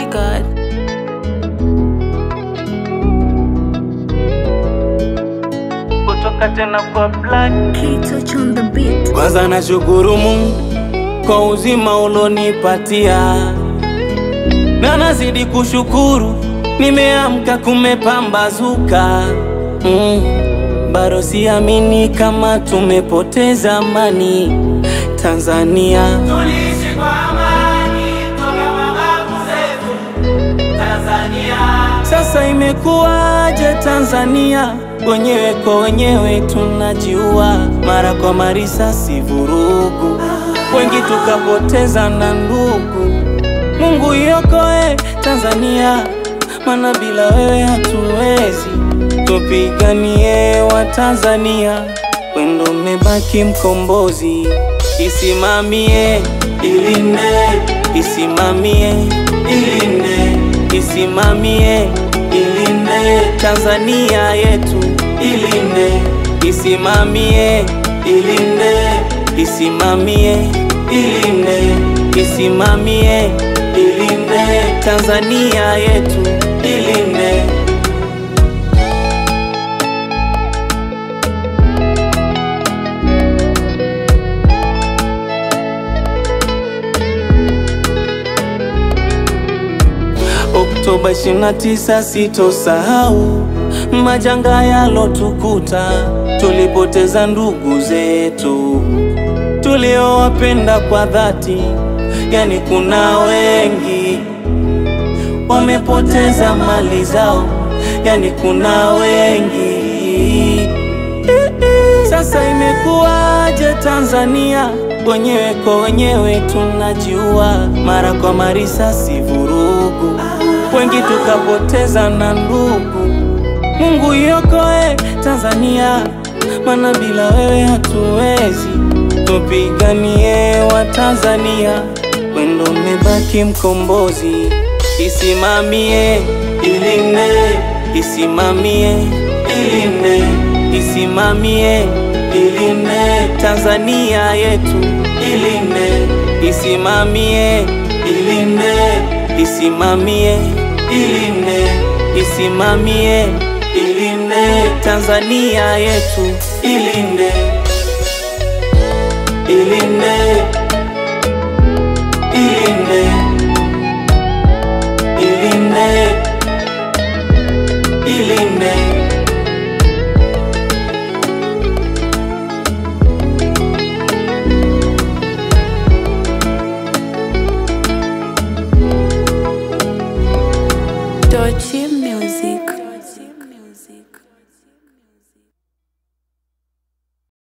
my God. Kutoka tena kwa Black K-Touch on the beat. kwanza nashukuru Mungu kwa uzima ulonipatia, na nazidi kushukuru nimeamka kumepambazuka. Bado siamini kama tumepoteza amani Tanzania. Tuliishi kwa amani toka mababu zetu Tanzania. Sasa imekuwaje Tanzania? Wenyewe kwa wenyewe tunajiua, mara kwa marisasi, vurugu, wengi tukapoteza na ndugu. Mungu iokoe Tanzania, maana bila wewe hatuwezi. Tupiganie wa Tanzania, wendo umebaki mkombozi. Isimamie, ilinde, isimamie, ilinde, isimamie, ilinde Tanzania yetu, ilinde, isimamie, ilinde, isimamie, ilinde, isimamie, ilinde Tanzania yetu, ilinde. Oktoba 29 sitosahau majanga yalotukuta. Tulipoteza ndugu zetu tuliowapenda kwa dhati, yani kuna wengi wamepoteza mali zao, yani kuna wengi. Sasa imekuwaje Tanzania? Wenyewe kwa wenyewe tunajiua, mara kwa marisasi, vurugu, wengi tukapoteza na ndugu. Mungu iokoe Tanzania, maana bila wewe hatuwezi. Tupiganie wa Tanzania, wendo umebaki mkombozi. Isimamie, ilinde, isimamie, ilinde, isimamie, ilinde Tanzania yetu, ilinde, isimamie, ilinde, isimamie, ilinde, isimamie, ilinde Tanzania yetu, ilinde, ilinde, ilinde, ilinde, ilinde. Dochi Music.